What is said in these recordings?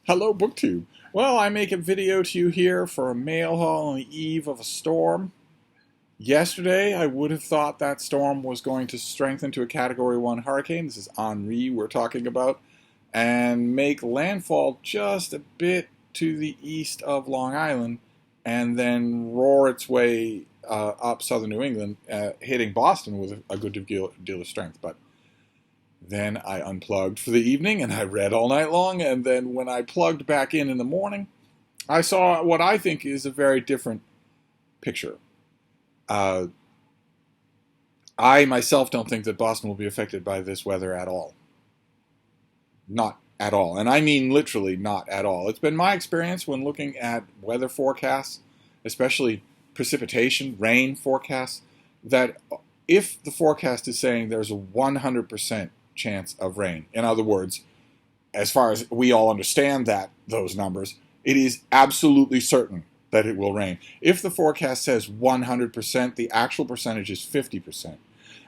Hello, BookTube. Well, I make a video to you here for a mail haul on the eve of a storm. Yesterday, I would have thought that storm was going to strengthen to a Category 1 hurricane. This is Henri we're talking about. And make landfall just a bit to the east of Long Island and then roar its way up southern New England, hitting Boston with a good deal of strength. But then I unplugged for the evening and I read all night long. And then when I plugged back in the morning, I saw what I think is a very different picture. I myself don't think that Boston will be affected by this weather at all. Not at all. And I mean literally not at all. It's been my experience when looking at weather forecasts, especially precipitation, rain forecasts, that if the forecast is saying there's a 100% chance of rain, in other words, as far as we all understand those numbers, it is absolutely certain that it will rain. If the forecast says 100%, the actual percentage is 50%.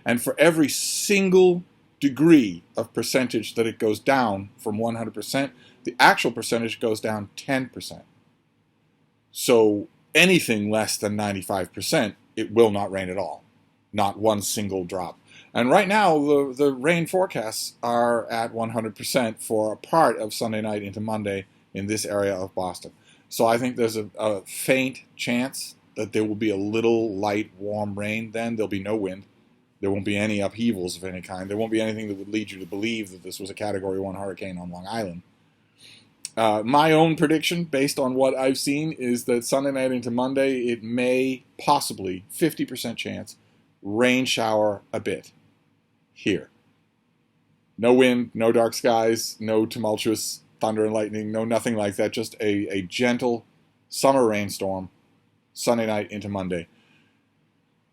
And for every single degree of percentage that it goes down from 100%, the actual percentage goes down 10%. So anything less than 95%, it will not rain at all. Not one single drop. And right now, the rain forecasts are at 100% for a part of Sunday night into Monday in this area of Boston. So I think there's a faint chance that there will be a little light, warm rain then. There'll be no wind. There won't be any upheavals of any kind. There won't be anything that would lead you to believe that this was a Category 1 hurricane on Long Island. My own prediction, based on what I've seen, is that Sunday night into Monday, it may possibly, 50% chance, rain shower a bit here. No wind, no dark skies, no tumultuous thunder and lightning, no nothing like that. Just a gentle summer rainstorm Sunday night into Monday.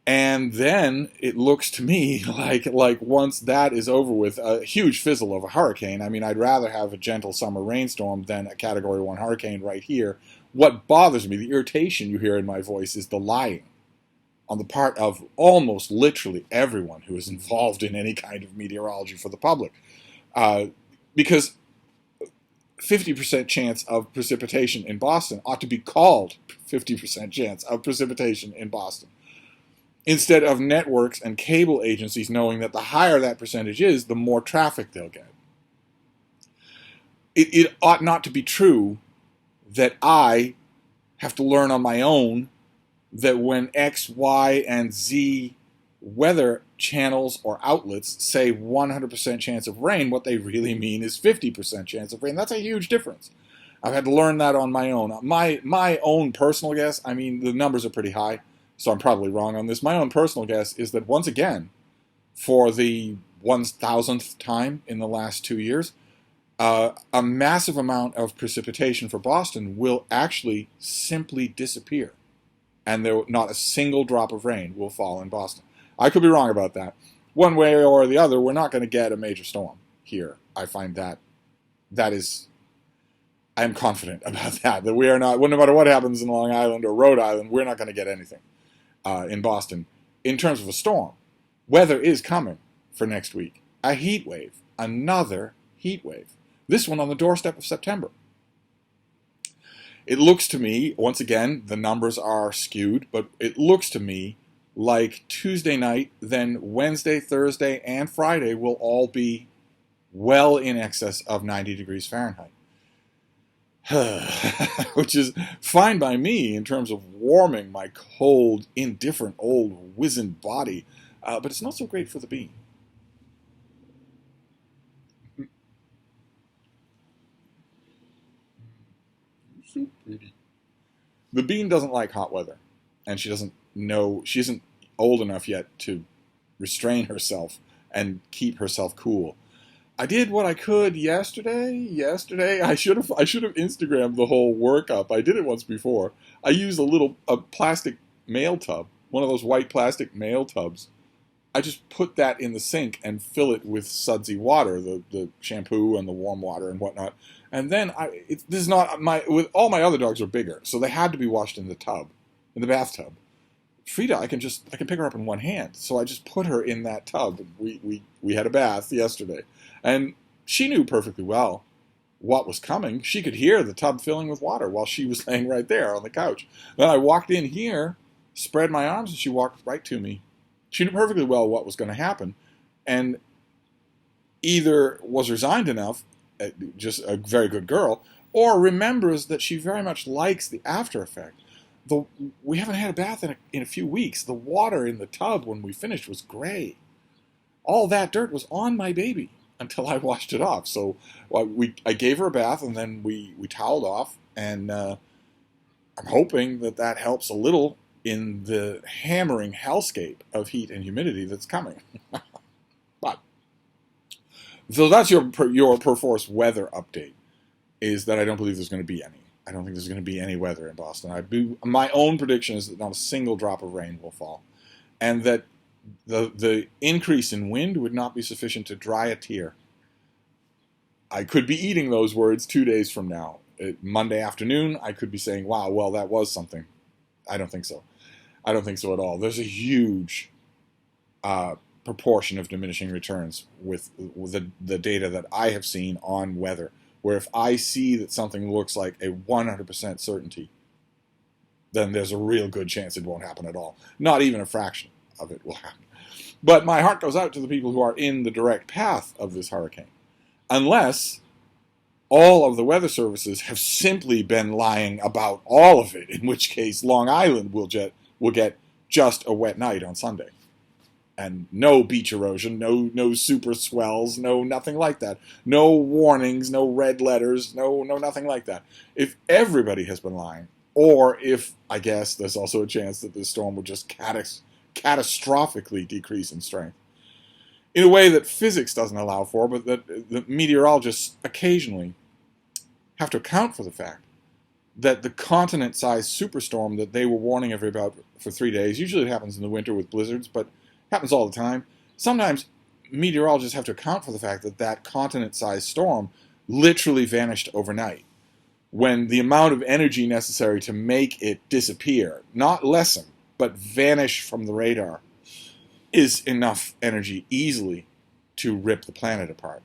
And then it looks to me like once that is over with, a huge fizzle of a hurricane. I mean, I'd rather have a gentle summer rainstorm than a Category 1 hurricane right here. What bothers me, the irritation you hear in my voice, is the lying on the part of almost literally everyone who is involved in any kind of meteorology for the public. Because 50% chance of precipitation in Boston ought to be called 50% chance of precipitation in Boston, instead of networks and cable agencies knowing that the higher that percentage is, the more traffic they'll get. It ought not to be true that I have to learn on my own that when X, Y, and Z weather channels or outlets say 100% chance of rain, what they really mean is 50% chance of rain. That's a huge difference. I've had to learn that on my own. My own personal guess, I mean, the numbers are pretty high, so I'm probably wrong on this. My own personal guess is that once again, for the 1,000th time in the last 2 years, a massive amount of precipitation for Boston will actually simply disappear. And not a single drop of rain will fall in Boston. I could be wrong about that. One way or the other, we're not going to get a major storm here. I find that I am confident about that we are not, no matter what happens in Long Island or Rhode Island, we're not going to get anything in Boston. In terms of a storm, weather is coming for next week. A heat wave, another heat wave. This one on the doorstep of September. It looks to me, once again, the numbers are skewed, but it looks to me like Tuesday night, then Wednesday, Thursday, and Friday will all be well in excess of 90 degrees Fahrenheit. Which is fine by me in terms of warming my cold, indifferent, old, wizened body, but it's not so great for the bean. So pretty. The bean doesn't like hot weather, and she isn't old enough yet to restrain herself and keep herself cool. I did what I could yesterday. I should have Instagrammed the whole workup. I did it once before. I used a plastic mail tub, one of those white plastic mail tubs. I just put that in the sink and fill it with sudsy water, the shampoo and the warm water and whatnot. And then this is not with all my other dogs are bigger, so they had to be washed in the bathtub. Frida, I can pick her up in one hand, so I just put her in that tub. We had a bath yesterday, and she knew perfectly well what was coming. She could hear the tub filling with water while she was laying right there on the couch. Then I walked in here, spread my arms, and she walked right to me. She knew perfectly well what was going to happen, and either was resigned enough, just a very good girl, or remembers that she very much likes the after effect. We haven't had a bath in a few weeks. The water in the tub when we finished was gray. All that dirt was on my baby until I washed it off. So I gave her a bath, and then we toweled off, and I'm hoping that helps a little in the hammering hellscape of heat and humidity that's coming. But so that's your perforce weather update, is that I don't believe there's going to be any. I don't think there's going to be any weather in Boston. My own prediction is that not a single drop of rain will fall, and that the increase in wind would not be sufficient to dry a tear. I could be eating those words 2 days from now. Monday afternoon, I could be saying, wow, well, that was something. I don't think so. I don't think so at all. There's a huge proportion of diminishing returns with the data that I have seen on weather, where if I see that something looks like a 100% certainty, then there's a real good chance it won't happen at all. Not even a fraction of it will happen. But my heart goes out to the people who are in the direct path of this hurricane, unless all of the weather services have simply been lying about all of it, in which case Long Island will get just a wet night on Sunday. And no beach erosion, no super swells, no nothing like that. No warnings, no red letters, no nothing like that. If everybody has been lying, or if, I guess, there's also a chance that this storm will just catastrophically decrease in strength, in a way that physics doesn't allow for, but that the meteorologists occasionally have to account for the fact that the continent-sized superstorm that they were warning everybody about for 3 days, usually it happens in the winter with blizzards, but happens all the time. Sometimes meteorologists have to account for the fact that continent-sized storm literally vanished overnight, when the amount of energy necessary to make it disappear, not lessen, but vanish from the radar, is enough energy easily to rip the planet apart.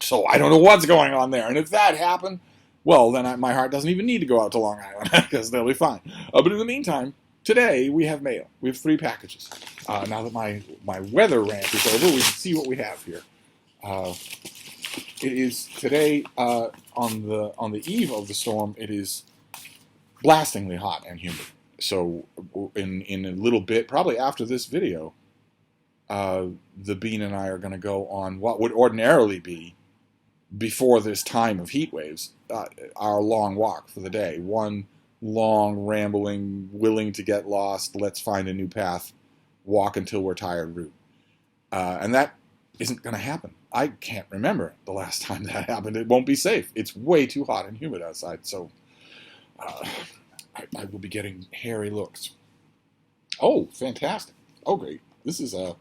So I don't know what's going on there. And if that happened, well, then my heart doesn't even need to go out to Long Island, because they'll be fine. But in the meantime, today we have mail. We have 3 packages. Now that my weather rant is over, we can see what we have here. It is today, on the eve of the storm, it is blastingly hot and humid. So in a little bit, probably after this video, the Bean and I are going to go on what would ordinarily be, before this time of heat waves, our long walk for the day. One long, rambling, willing to get lost, let's find a new path, walk until we're tired route. And that isn't going to happen. I can't remember the last time that happened. It won't be safe. It's way too hot and humid outside, so I will be getting hairy looks. Oh, fantastic. Oh, great. This is an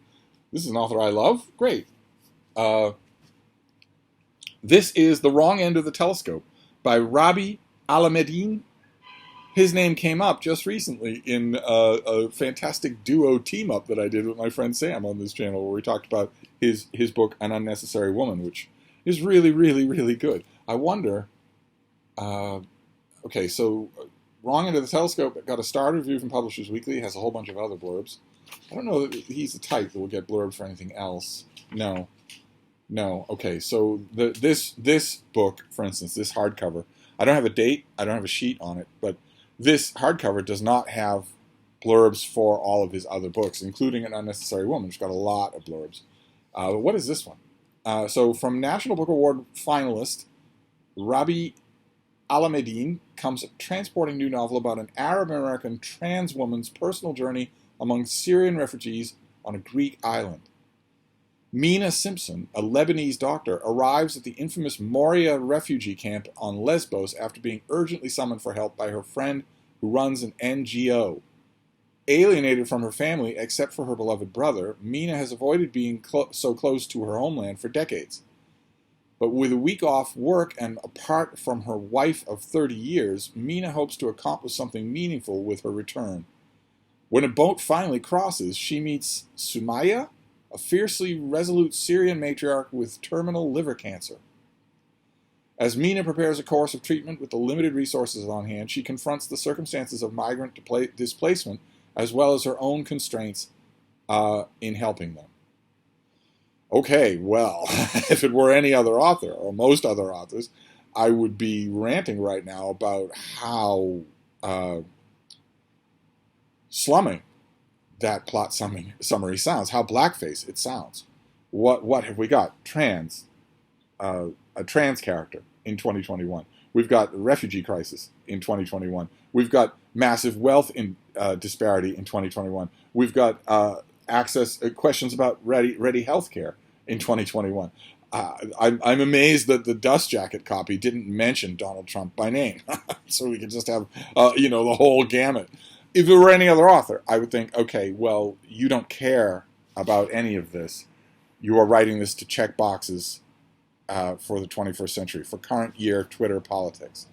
author I love. Great. This is The Wrong End of the Telescope by Rabi Alameddine. His name came up just recently in a fantastic duo team-up that I did with my friend Sam on this channel, where we talked about his book, An Unnecessary Woman, which is really, really, really good. I wonder... okay, so Wrong End of the Telescope got a star review from Publishers Weekly. It has a whole bunch of other blurbs. I don't know that he's the type that will get blurbs for anything else. No. Okay, so this book, for instance, this hardcover, I don't have a date, I don't have a sheet on it, but this hardcover does not have blurbs for all of his other books, including An Unnecessary Woman, which got a lot of blurbs. What is this one? So from National Book Award finalist Rabi Alameddine comes a transporting new novel about an Arab-American trans woman's personal journey among Syrian refugees on a Greek island. Mina Simpson, a Lebanese doctor, arrives at the infamous Moria refugee camp on Lesbos after being urgently summoned for help by her friend who runs an NGO. Alienated from her family except for her beloved brother, Mina has avoided being so close to her homeland for decades. But with a week off work and apart from her wife of 30 years, Mina hopes to accomplish something meaningful with her return. When a boat finally crosses, she meets Sumaya, a fiercely resolute Syrian matriarch with terminal liver cancer. As Mina prepares a course of treatment with the limited resources on hand, she confronts the circumstances of migrant displacement as well as her own constraints in helping them. Okay, well, if it were any other author, or most other authors, I would be ranting right now about how slumming that plot summary sounds, how blackface it sounds. What have we got? A trans character in 2021. We've got refugee crisis in 2021. We've got massive wealth disparity in 2021. We've got questions about ready healthcare in 2021. I'm amazed that the dust jacket copy didn't mention Donald Trump by name, so we could just have the whole gamut. If it were any other author, I would think, okay, well, you don't care about any of this. You are writing this to check boxes for the 21st century, for current year Twitter politics,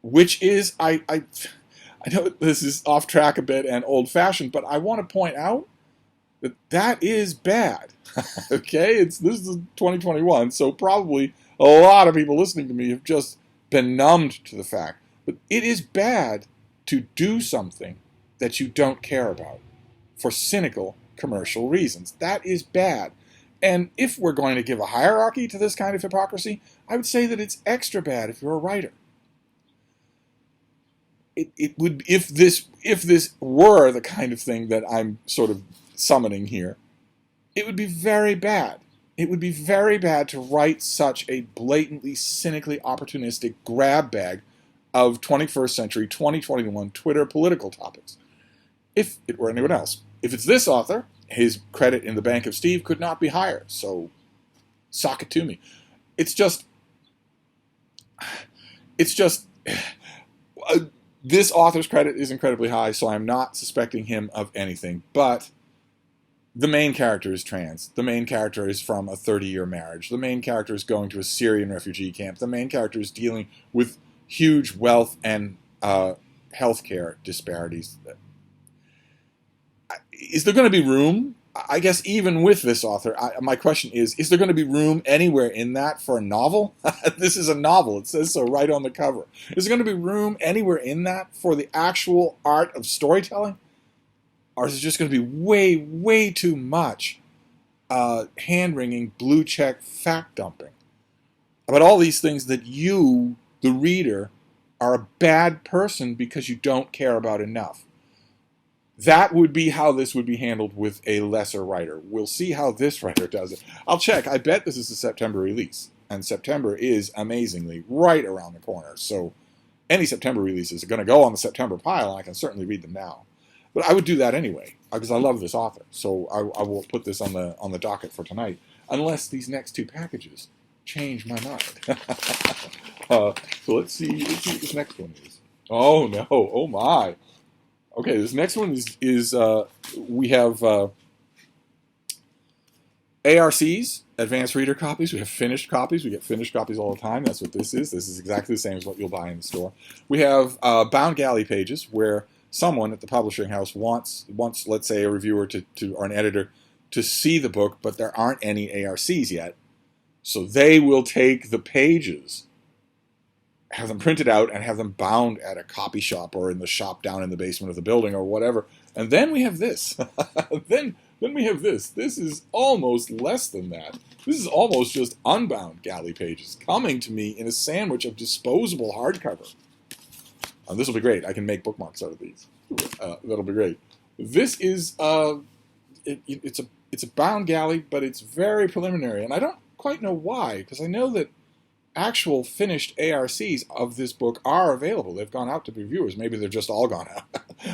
which is, I know this is off track a bit and old-fashioned, but I want to point out that is bad. Okay, this is 2021, so probably a lot of people listening to me have just been numbed to the fact. But it is bad to do something that you don't care about for cynical commercial reasons. That is bad. And if we're going to give a hierarchy to this kind of hypocrisy, I would say that it's extra bad if you're a writer. It would, if this were the kind of thing that I'm sort of summoning here, it would be very bad. It would be very bad to write such a blatantly, cynically opportunistic grab bag of 21st century, 2021 Twitter political topics. If it were anyone else. If it's this author, his credit in the bank of Steve could not be higher, so sock it to me. It's just this author's credit is incredibly high, so I'm not suspecting him of anything, but the main character is trans. The main character is from a 30-year marriage. The main character is going to a Syrian refugee camp. The main character is dealing with huge wealth and healthcare disparities. Is there going to be room? I guess even with this author, my question is there going to be room anywhere in that for a novel? This is a novel. It says so right on the cover. Is there going to be room anywhere in that for the actual art of storytelling? Or is it just going to be way, way too much hand-wringing, blue-check fact-dumping about all these things that you, the reader, are a bad person because you don't care about enough? That would be how this would be handled with a lesser writer. We'll see how this writer does it. I'll check. I bet this is a September release. And September is amazingly right around the corner. So any September releases are going to go on the September pile, and I can certainly read them now. But I would do that anyway, because I love this author. So I will put this on the docket for tonight, unless these next two packages change my mind. So let's see what this next one is. Oh, no. Oh, my. Okay, this next one is we have ARCs, advanced reader copies. We have finished copies. We get finished copies all the time. That's what this is. This is exactly the same as what you'll buy in the store. We have bound galley pages where someone at the publishing house wants let's say, a reviewer or an editor to see the book, but there aren't any ARCs yet. So they will take the pages, have them printed out, and have them bound at a copy shop or in the shop down in the basement of the building or whatever. And then we have this. then we have this. This is almost less than that. This is almost just unbound galley pages coming to me in a sandwich of disposable hardcover. This will be great. I can make bookmarks out of these. That'll be great. This is it's a bound galley, but it's very preliminary, and I don't quite know why, because I know that actual finished ARCs of this book are available. They've gone out to reviewers. Maybe they're just all gone out.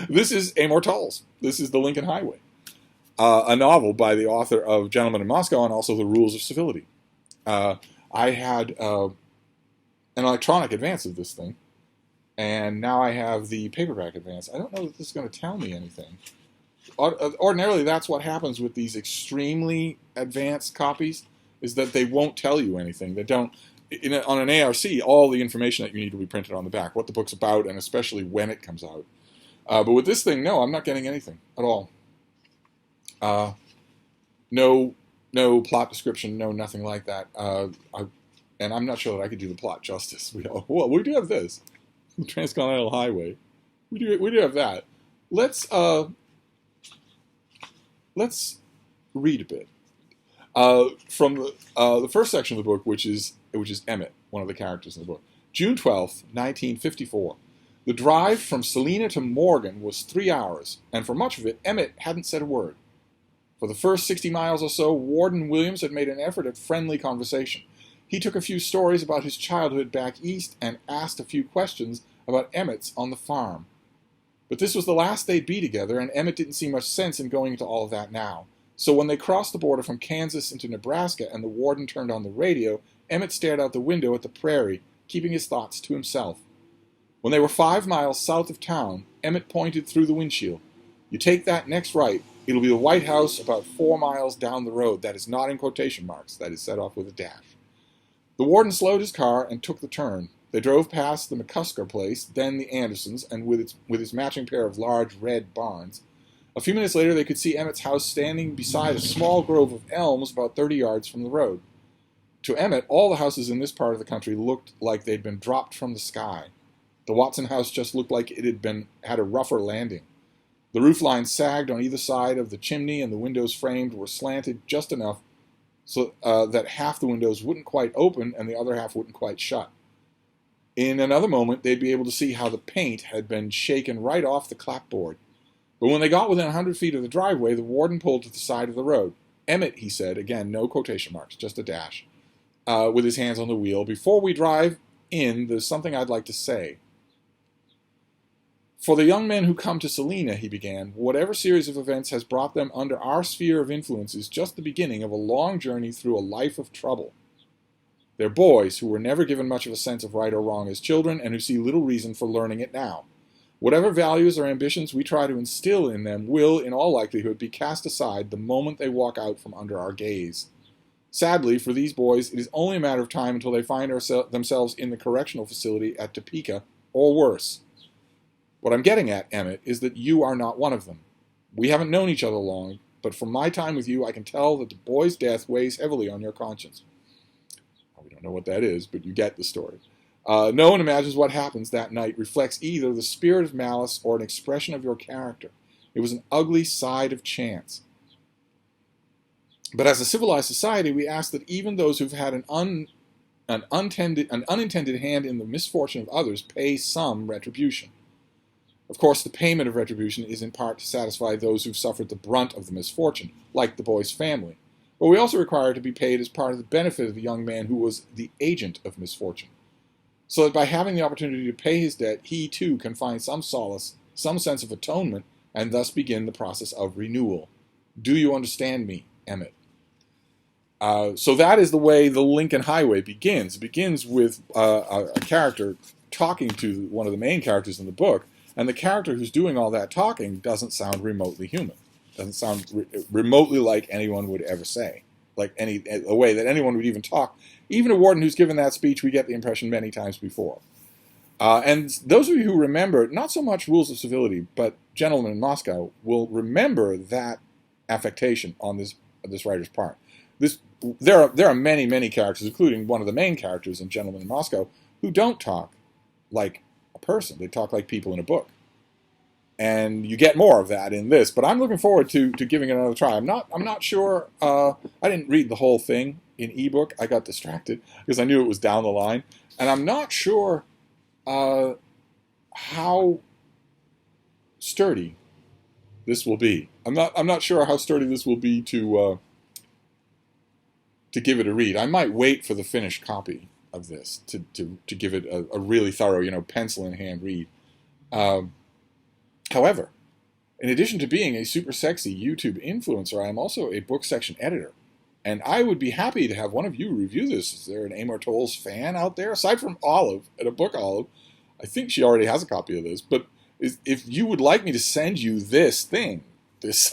This is Immortals. This is The Lincoln Highway, a novel by the author of Gentlemen in Moscow and also The Rules of Civility. I had an electronic advance of this thing, and now I have the paperback advance. I don't know that this is going to tell me anything. Ordinarily, that's what happens with these extremely advanced copies, is that they won't tell you anything. They don't. On an ARC, all the information that you need will be printed on the back, what the book's about, and especially when it comes out. But with this thing, no, I'm not getting anything at all. No plot description, no nothing like that. and I'm not sure that I could do the plot justice. Well, we do have this, the Transcontinental Highway. We do have that. Let's read a bit from the first section of the book, which is Emmett, one of the characters in the book. June 12th, 1954. The drive from Salina to Morgan was 3 hours, and for much of it, Emmett hadn't said a word. For the first 60 miles or so, Warden Williams had made an effort at friendly conversation. He took a few stories about his childhood back east and asked a few questions about Emmett's on the farm. But this was the last they'd be together, and Emmett didn't see much sense in going into all of that now. So when they crossed the border from Kansas into Nebraska and the warden turned on the radio, Emmett stared out the window at the prairie, keeping his thoughts to himself. When they were 5 miles south of town, Emmett pointed through the windshield. You take that next right. It'll be the White House about 4 miles down the road. That is not in quotation marks. That is set off with a dash. The warden slowed his car and took the turn. They drove past the McCusker place, then the Andersons, and with its matching pair of large red barns. A few minutes later, they could see Emmett's house standing beside a small grove of elms about 30 yards from the road. To Emmett, all the houses in this part of the country looked like they'd been dropped from the sky. The Watson house just looked like it had a rougher landing. The roof line sagged on either side of the chimney, and the windows framed were slanted just enough so that half the windows wouldn't quite open and the other half wouldn't quite shut. In another moment, they'd be able to see how the paint had been shaken right off the clapboard. But when they got within 100 feet of the driveway, the warden pulled to the side of the road. Emmett, he said, again, no quotation marks, just a dash, with his hands on the wheel, before we drive in, there's something I'd like to say. For the young men who come to Salina, he began, whatever series of events has brought them under our sphere of influence is just the beginning of a long journey through a life of trouble. They're boys who were never given much of a sense of right or wrong as children and who see little reason for learning it now. Whatever values or ambitions we try to instill in them will, in all likelihood, be cast aside the moment they walk out from under our gaze. Sadly, for these boys, it is only a matter of time until they find themselves in the correctional facility at Topeka, or worse. What I'm getting at, Emmett, is that you are not one of them. We haven't known each other long, but from my time with you, I can tell that the boy's death weighs heavily on your conscience. We don't know what that is, but you get the story. No one imagines what happens that night reflects either the spirit of malice or an expression of your character. It was an ugly side of chance. But as a civilized society, we ask that even those who've had an unintended hand in the misfortune of others pay some retribution. Of course, the payment of retribution is in part to satisfy those who've suffered the brunt of the misfortune, like the boy's family. But we also require to be paid as part of the benefit of the young man who was the agent of misfortune, so that by having the opportunity to pay his debt, he too can find some solace, some sense of atonement, and thus begin the process of renewal. Do you understand me, Emmett? So that is the way the Lincoln Highway begins. It begins with a character talking to one of the main characters in the book, and the character who's doing all that talking doesn't sound remotely human. Doesn't sound remotely like anyone would ever say, like a way that anyone would even talk. Even a warden who's given that speech, we get the impression many times before. And those of you who remember, not so much Rules of Civility, but Gentlemen in Moscow, will remember that affectation on this writer's part. There are many, many characters, including one of the main characters in Gentlemen in Moscow, who don't talk like a person. They talk like people in a book. And you get more of that in this, but I'm looking forward to giving it another try. I'm not sure. I didn't read the whole thing in ebook. I got distracted because I knew it was down the line, and I'm not sure how sturdy this will be. I'm not sure how sturdy this will be to give it a read. I might wait for the finished copy of this to give it a really thorough, pencil in hand read. However, in addition to being a super sexy YouTube influencer, I am also a book section editor. And I would be happy to have one of you review this. Is there an Amor Tolls fan out there? Aside from Olive, at a book Olive, I think she already has a copy of this. But if you would like me to send you this thing, this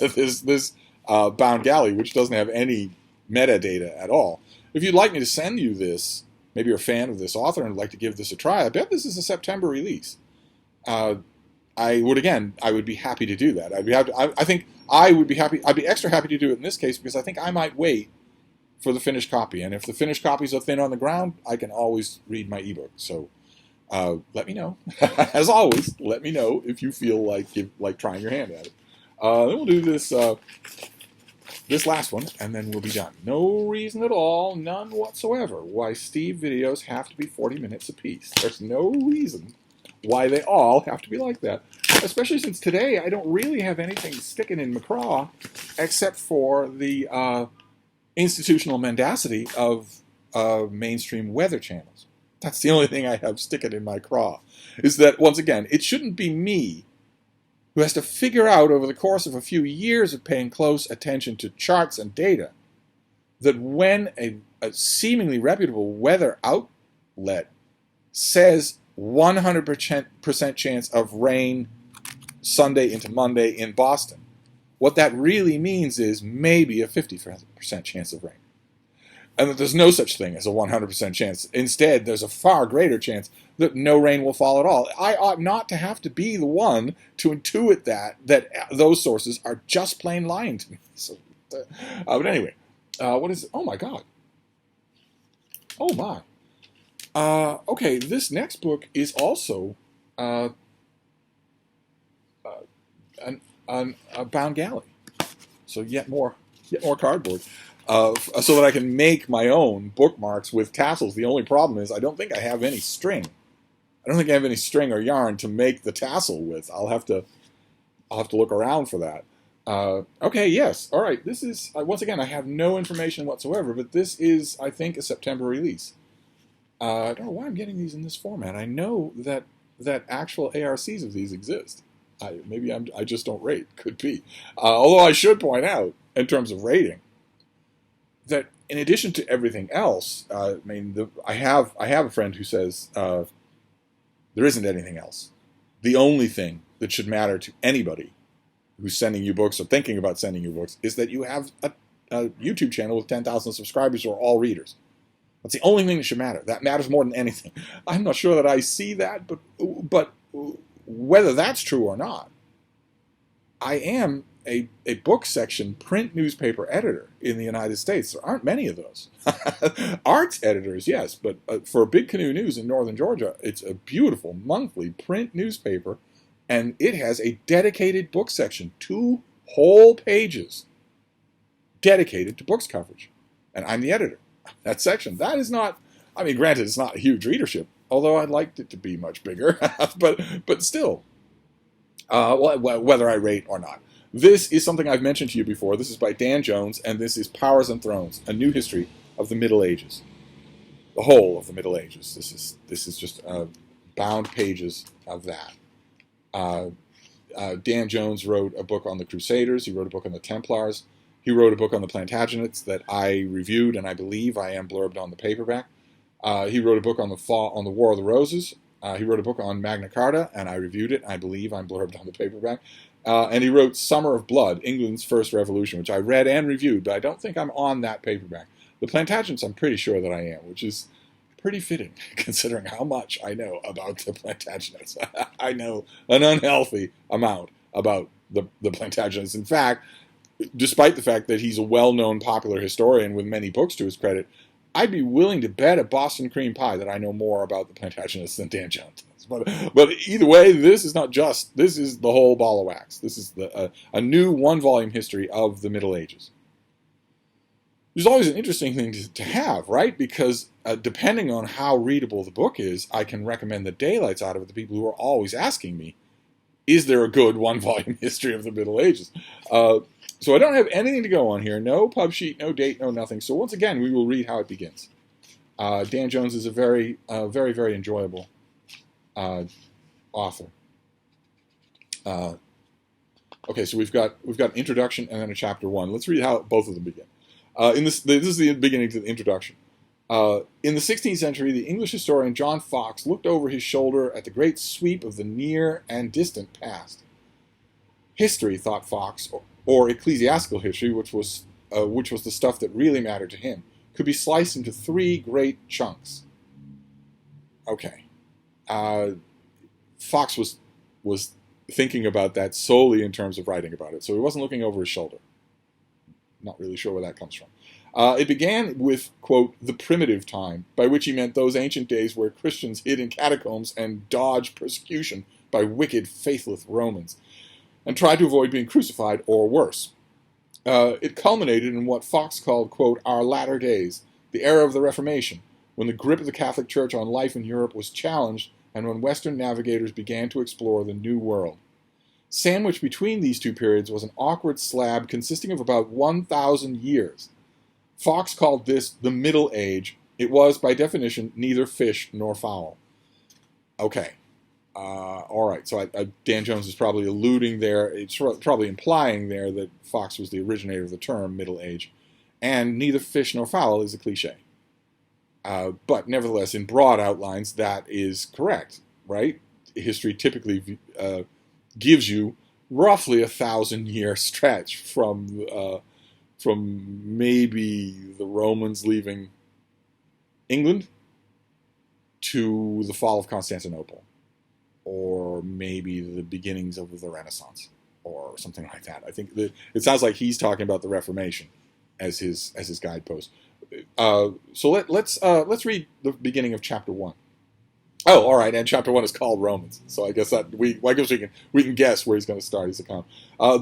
Bound Galley, which doesn't have any metadata at all, if you'd like me to send you this, maybe you're a fan of this author and would like to give this a try, I bet this is a September release. I would be happy to do that. I think I would be happy. I'd be extra happy to do it in this case because I think I might wait for the finished copy. And if the finished copies are thin on the ground, I can always read my ebook. So let me know. As always, let me know if you feel like trying your hand at it. Then we'll do this last one, and then we'll be done. No reason at all, none whatsoever, why Steve videos have to be 40 minutes apiece. There's no reason why they all have to be like that. Especially since today I don't really have anything sticking in my craw except for the institutional mendacity of mainstream weather channels. That's the only thing I have sticking in my craw. Is that, once again, it shouldn't be me who has to figure out over the course of a few years of paying close attention to charts and data that when a seemingly reputable weather outlet says 100% chance of rain Sunday into Monday in Boston, what that really means is maybe a 50% chance of rain. And that there's no such thing as a 100% chance. Instead, there's a far greater chance that no rain will fall at all. I ought not to have to be the one to intuit that those sources are just plain lying to me. So, but anyway, what is it? Oh my God. Oh my. Okay, this next book is also a bound galley. So yet more cardboard. So that I can make my own bookmarks with tassels. The only problem is I don't think I have any string. I don't think I have any string or yarn to make the tassel with. I'll have to look around for that. Okay, yes, all right. This is once again I have no information whatsoever, but this is, I think, a September release. I don't know why I'm getting these in this format. I know that actual ARCs of these exist. Maybe I just don't rate. Could be. Although I should point out, in terms of rating, that in addition to everything else, I have a friend who says there isn't anything else. The only thing that should matter to anybody who's sending you books or thinking about sending you books is that you have a YouTube channel with 10,000 subscribers who are all readers. That's the only thing that should matter. That matters more than anything. I'm not sure that I see that, but whether that's true or not, I am a book section print newspaper editor in the United States. There aren't many of those. Arts editors, yes, but for Big Canoe News in northern Georgia, it's a beautiful monthly print newspaper, and it has a dedicated book section, 2 whole pages dedicated to books coverage. And I'm the editor. That section. That is not, I mean, granted, it's not a huge readership, although I'd like it to be much bigger, but still, whether I rate or not. This is something I've mentioned to you before. This is by Dan Jones, and this is Powers and Thrones, A New History of the Middle Ages. The whole of the Middle Ages. This is just bound pages of that. Dan Jones wrote a book on the Crusaders. He wrote a book on the Templars. He wrote a book on the Plantagenets that I reviewed, and I believe I am blurbed on the paperback. He wrote a book on the War of the Roses. He wrote a book on Magna Carta, and I reviewed it. I believe I'm blurbed on the paperback. And he wrote Summer of Blood, England's First Revolution, which I read and reviewed, but I don't think I'm on that paperback. The Plantagenets, I'm pretty sure that I am, which is pretty fitting, considering how much I know about the Plantagenets. I know an unhealthy amount about the Plantagenets. In fact, despite the fact that he's a well-known popular historian with many books to his credit, I'd be willing to bet a Boston cream pie that I know more about the Plantagenets than Dan Jones does. But either way, this is the whole ball of wax. This is a new 1-volume history of the Middle Ages. Which is always an interesting thing to have, right? Because depending on how readable the book is, I can recommend the daylights out of it to people who are always asking me, is there a good 1-volume history of the Middle Ages? So I don't have anything to go on here. No pub sheet, no date, no nothing. So once again, we will read how it begins. Dan Jones is a very, very enjoyable author. Okay, so we've got an introduction and then a chapter 1. Let's read how both of them begin. This is the beginning to the introduction. In the 16th century, the English historian John Fox looked over his shoulder at the great sweep of the near and distant past. History, thought Fox, or ecclesiastical history, which was the stuff that really mattered to him, could be sliced into 3 great chunks. Okay. Fox was thinking about that solely in terms of writing about it, so he wasn't looking over his shoulder. Not really sure where that comes from. It began with, quote, the primitive time, by which he meant those ancient days where Christians hid in catacombs and dodged persecution by wicked, faithless Romans, and tried to avoid being crucified or worse. It culminated in what Fox called, quote, our latter days, the era of the Reformation, when the grip of the Catholic Church on life in Europe was challenged and when Western navigators began to explore the New World. Sandwiched between these two periods was an awkward slab consisting of about 1,000 years. Fox called this the Middle Age. It was, by definition, neither fish nor fowl. Okay. All right. So Dan Jones is probably alluding there, it's probably implying there that Fox was the originator of the term Middle Age. And neither fish nor fowl is a cliche. But nevertheless, in broad outlines, that is correct, right? History typically gives you roughly 1,000-year stretch from maybe the Romans leaving England to the fall of Constantinople, or maybe the beginnings of the Renaissance, or something like that. I think that it sounds like he's talking about the Reformation as his guidepost. So let's read the beginning of chapter 1. Oh, all right, and chapter 1 is called Romans. So I guess we can guess where he's going to start his account.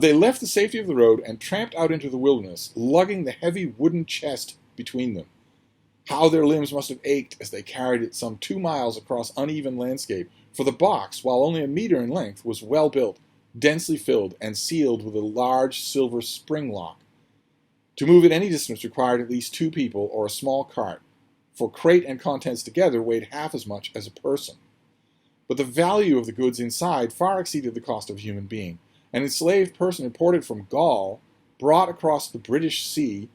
They left the safety of the road and tramped out into the wilderness, lugging the heavy wooden chest between them. How their limbs must have ached as they carried it some 2 miles across uneven landscape, for the box, while only a meter in length, was well built, densely filled, and sealed with a large silver spring lock. To move it any distance required at least 2 people or a small cart, for crate and contents together weighed half as much as a person. But the value of the goods inside far exceeded the cost of a human being. An enslaved person imported from Gaul, brought across the British Sea,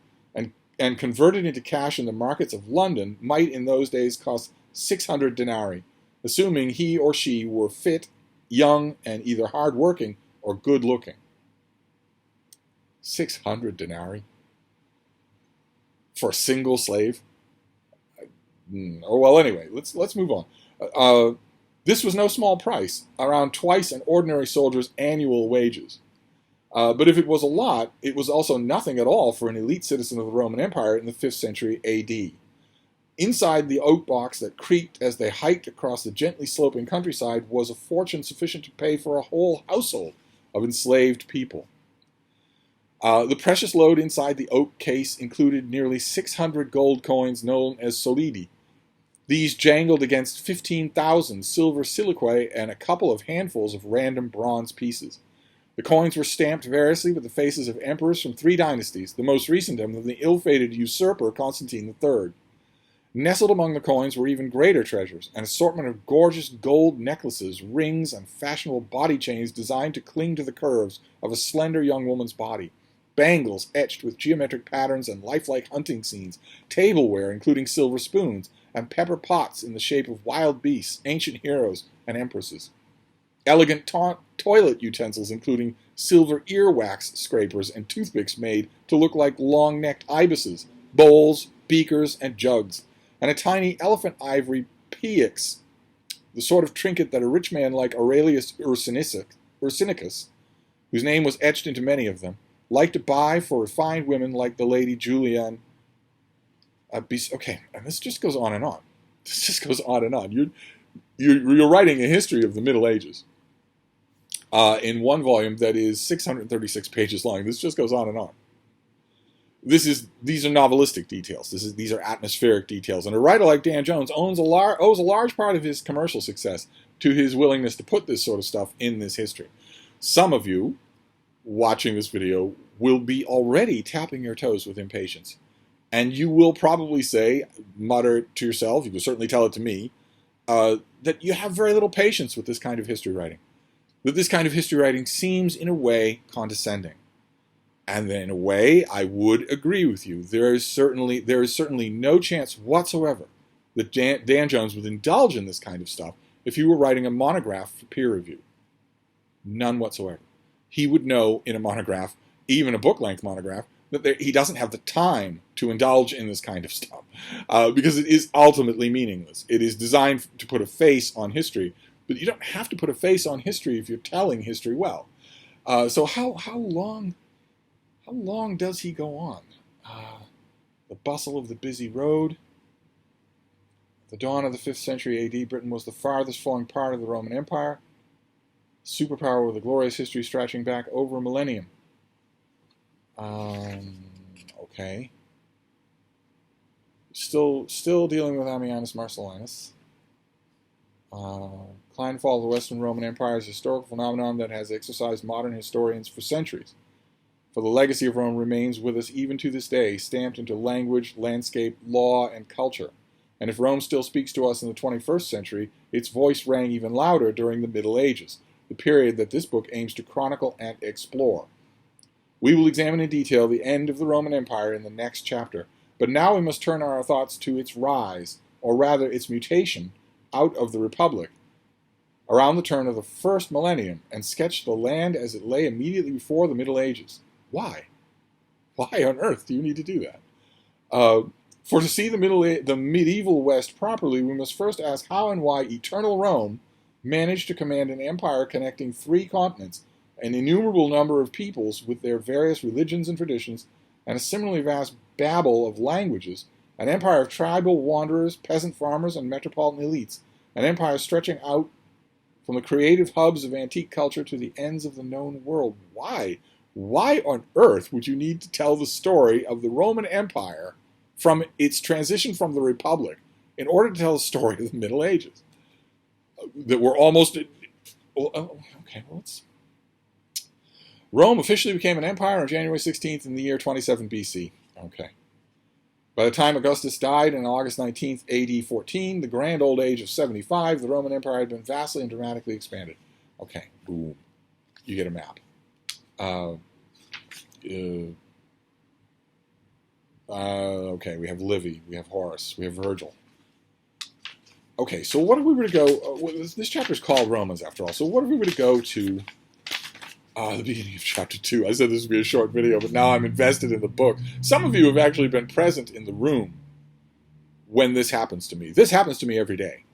and converted into cash in the markets of London might in those days cost 600 denarii, assuming he or she were fit, young, and either hard-working or good-looking. 600 denarii? For a single slave? Oh, well, anyway, let's move on. This was no small price, around twice an ordinary soldier's annual wages. But if it was a lot, it was also nothing at all for an elite citizen of the Roman Empire in the 5th century A.D. Inside the oak box that creaked as they hiked across the gently sloping countryside was a fortune sufficient to pay for a whole household of enslaved people. The precious load inside the oak case included nearly 600 gold coins known as solidi. These jangled against 15,000 silver siliquae and a couple of handfuls of random bronze pieces. The coins were stamped variously with the faces of emperors from 3 dynasties, the most recent of them the ill-fated usurper Constantine III. Nestled among the coins were even greater treasures, an assortment of gorgeous gold necklaces, rings, and fashionable body chains designed to cling to the curves of a slender young woman's body, bangles etched with geometric patterns and lifelike hunting scenes, tableware including silver spoons, and pepper pots in the shape of wild beasts, ancient heroes, and empresses. Elegant toilet utensils including silver earwax scrapers and toothpicks made to look like long-necked ibises, bowls, beakers, and jugs, and a tiny elephant ivory pyx, the sort of trinket that a rich man like Aurelius Ursinicus, whose name was etched into many of them, liked to buy for refined women like the lady Julianne. Okay, and this just goes on and on. This just goes on and on. You're writing a history of the Middle Ages in one volume that is 636 pages long. This just goes on and on. These are novelistic details. These are atmospheric details. And a writer like Dan Jones owes a large part of his commercial success to his willingness to put this sort of stuff in this history. Some of you watching this video will be already tapping your toes with impatience. And you will probably mutter to yourself, you can certainly tell it to me, that you have very little patience with this kind of history writing. That this kind of history writing seems, in a way, condescending. And then, in a way, I would agree with you. There is certainly no chance whatsoever that Dan Jones would indulge in this kind of stuff if he were writing a monograph for peer review. None whatsoever. He would know in a monograph, even a book-length monograph, that he doesn't have the time to indulge in this kind of stuff because it is ultimately meaningless. It is designed to put a face on history, but you don't have to put a face on history if you're telling history well. So how long does he go on? the bustle of the busy road. At the dawn of the 5th century AD, Britain was the farthest flung part of the Roman Empire, superpower with a glorious history stretching back over a millennium. Okay. Still dealing with Ammianus Marcellinus. Decline and fall of the Western Roman Empire is a historical phenomenon that has exercised modern historians for centuries. For the legacy of Rome remains with us even to this day, stamped into language, landscape, law, and culture. And if Rome still speaks to us in the 21st century, its voice rang even louder during the Middle Ages, the period that this book aims to chronicle and explore. We will examine in detail the end of the Roman Empire in the next chapter, but now we must turn our thoughts to its rise, or rather its mutation, out of the Republic, around the turn of the first millennium, and sketch the land as it lay immediately before the Middle Ages. Why? Why on earth do you need to do that? For to see the medieval West properly, we must first ask how and why eternal Rome managed to command an empire connecting 3 continents, an innumerable number of peoples with their various religions and traditions, and a similarly vast babel of languages, an empire of tribal wanderers, peasant farmers, and metropolitan elites, an empire stretching out from the creative hubs of antique culture to the ends of the known world. Why? Why on earth would you need to tell the story of the Roman Empire from its transition from the Republic in order to tell the story of the Middle Ages? That were almost... Okay, well, let's... Rome officially became an empire on January 16th in the year 27 BC. Okay. By the time Augustus died on August 19th, AD 14, the grand old age of 75, the Roman Empire had been vastly and dramatically expanded. Okay, boom. You get a map. Okay, we have Livy, we have Horace, we have Virgil. Okay, so what if we were to go... this chapter is called Romans, after all. So what if we were to go to the beginning of chapter 2? I said this would be a short video, but now I'm invested in the book. Some of you have actually been present in the room when this happens to me. This happens to me every day,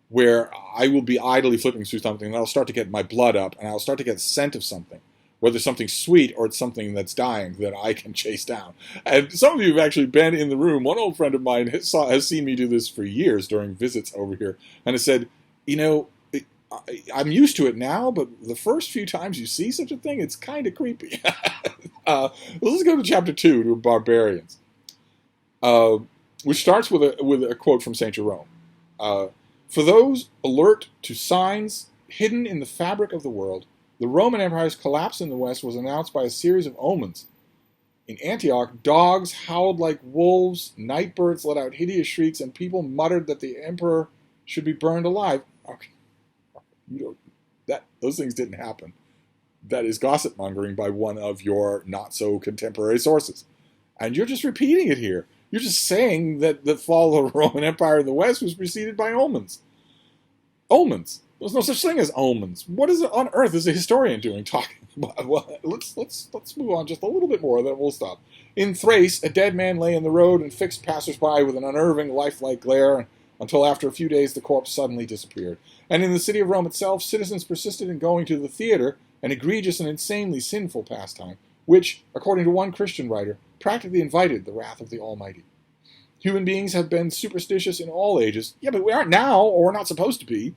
where I will be idly flipping through something, and I'll start to get my blood up, and I'll start to get a scent of something, whether it's something sweet or it's something that's dying that I can chase down. And some of you have actually been in the room. One old friend of mine has seen me do this for years during visits over here, and has said, you know, I'm used to it now, but the first few times you see such a thing, it's kind of creepy. Let's go to chapter 2, to barbarians, which starts with a quote from St. Jerome. For those alert to signs hidden in the fabric of the world, the Roman Empire's collapse in the West was announced by a series of omens. In Antioch, dogs howled like wolves, night birds let out hideous shrieks, and people muttered that the emperor should be burned alive. Okay. Those things didn't happen. That is gossip mongering by one of your not so contemporary sources, and you're just repeating it here. You're just saying that the fall of the Roman Empire in the West was preceded by omens. Omens. There's no such thing as omens. What on earth is a historian doing talking about? Well, let's move on just a little bit more, then we'll stop. In Thrace, a dead man lay in the road and fixed passers-by with an unnerving, lifelike glare, until after a few days the corpse suddenly disappeared. And in the city of Rome itself, citizens persisted in going to the theater, an egregious and insanely sinful pastime, which, according to one Christian writer, practically invited the wrath of the Almighty. Human beings have been superstitious in all ages. Yeah, but we aren't now, or we're not supposed to be.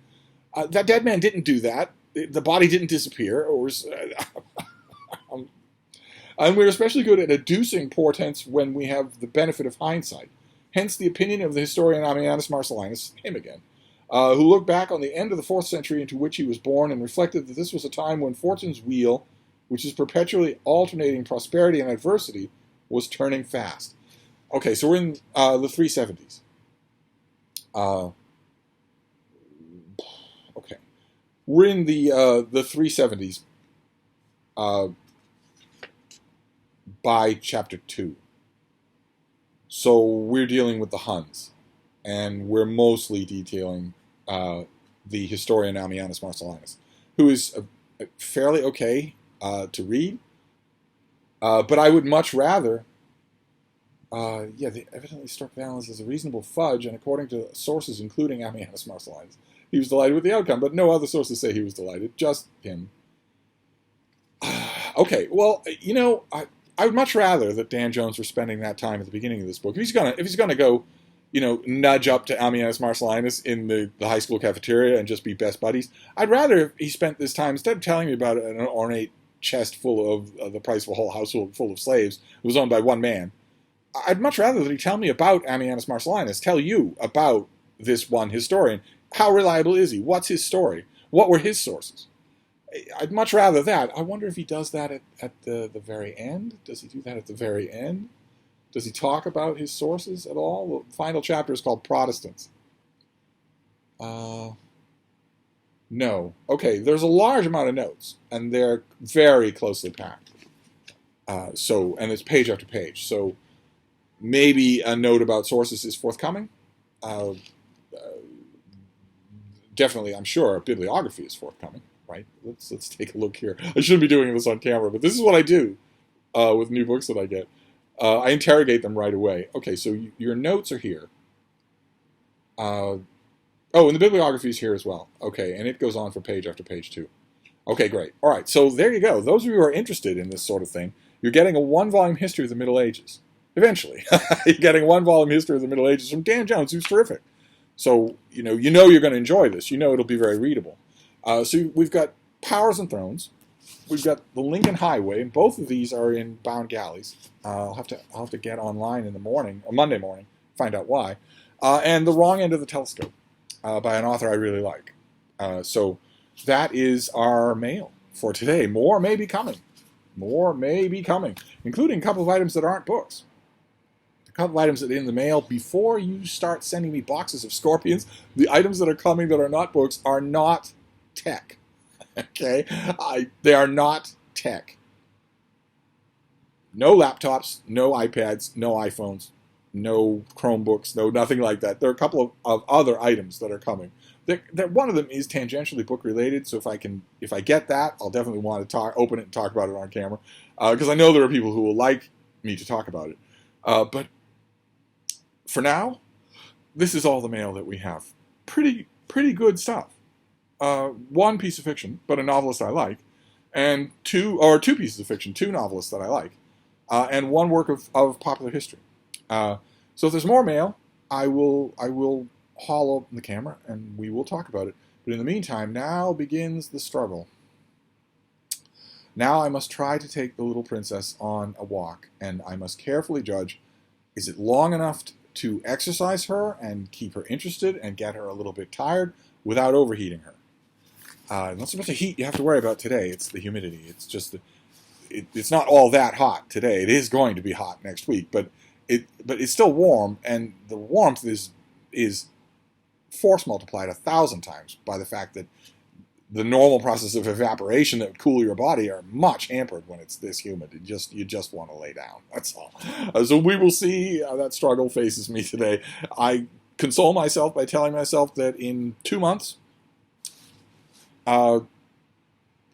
That dead man didn't do that. The body didn't disappear. And we're especially good at adducing portents when we have the benefit of hindsight. Hence the opinion of the historian Ammianus Marcellinus, him again, who looked back on the end of the 4th century into which he was born and reflected that this was a time when fortune's wheel, which is perpetually alternating prosperity and adversity, was turning fast. Okay, so we're in the 370s. Okay, we're in the 370s by chapter 2. So we're dealing with the Huns, and we're mostly detailing the historian Ammianus Marcellinus, who is fairly okay to read, but I would much rather, they evidently struck balance as a reasonable fudge, and according to sources including Ammianus Marcellinus, he was delighted with the outcome, but no other sources say he was delighted, just him. Okay, well, I would much rather that Dan Jones were spending that time at the beginning of this book. If he's gonna go, nudge up to Ammianus Marcellinus in the high school cafeteria and just be best buddies, I'd rather he spent this time, instead of telling me about an ornate chest full of the price of a whole household full of slaves, it was owned by one man. I'd much rather that he tell me about Ammianus Marcellinus, tell you about this one historian. How reliable is he? What's his story? What were his sources? I'd much rather that. I wonder if he does that at the very end. Does he do that at the very end? Does he talk about his sources at all? The final chapter is called Protestants. No. Okay, there's a large amount of notes, and they're very closely packed. And it's page after page. So maybe a note about sources is forthcoming. Definitely, I'm sure, a bibliography is forthcoming. Right? Let's take a look here. I shouldn't be doing this on camera, but this is what I do with new books that I get. I interrogate them right away. Okay, so your notes are here. And the bibliography is here as well. Okay, and it goes on for page after page too. Okay, great. All right, so there you go. Those of you who are interested in this sort of thing, you're getting a one-volume history of the Middle Ages. Eventually, you're getting a one-volume history of the Middle Ages from Dan Jones, who's terrific. So you're going to enjoy this. It'll be very readable. So we've got Powers and Thrones. We've got the Lincoln Highway, and both of these are in bound galleys. I'll have to get online in the morning, or Monday morning, find out why. And The Wrong End of the Telescope by an author I really like. So that is our mail for today. More may be coming. Including a couple of items that aren't books. A couple of items that are in the mail. Before you start sending me boxes of scorpions, the items that are coming that are not books are not tech. Okay? They are not tech. No laptops, no iPads, no iPhones, no Chromebooks, no nothing like that. There are a couple of other items that are coming. One of them is tangentially book related, so if I get that, I'll definitely want to open it and talk about it on camera, because I know there are people who will like me to talk about it. But for now, this is all the mail that we have. Pretty good stuff. One piece of fiction, but a novelist I like, and two pieces of fiction, two novelists that I like, and one work of popular history. So if there's more mail, I will haul up the camera and we will talk about it. But in the meantime, now begins the struggle. Now I must try to take the little princess on a walk, and I must carefully judge, is it long enough to exercise her and keep her interested and get her a little bit tired without overheating her? Not so much the heat you have to worry about today, it's the humidity. It's just it's not all that hot today. It is going to be hot next week, but it's still warm, and the warmth is force multiplied 1,000 times by the fact that the normal process of evaporation that would cool your body are much hampered when it's this humid. You just want to lay down. That's all. So we will see how that struggle faces me today. I console myself by telling myself that in 2 months, it'll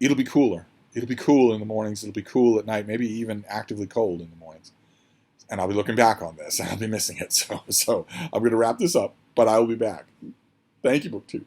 be cooler. It'll be cool in the mornings. It'll be cool at night. Maybe even actively cold in the mornings. And I'll be looking back on this, and I'll be missing it. So I'm going to wrap this up, but I will be back. Thank you, Book 2.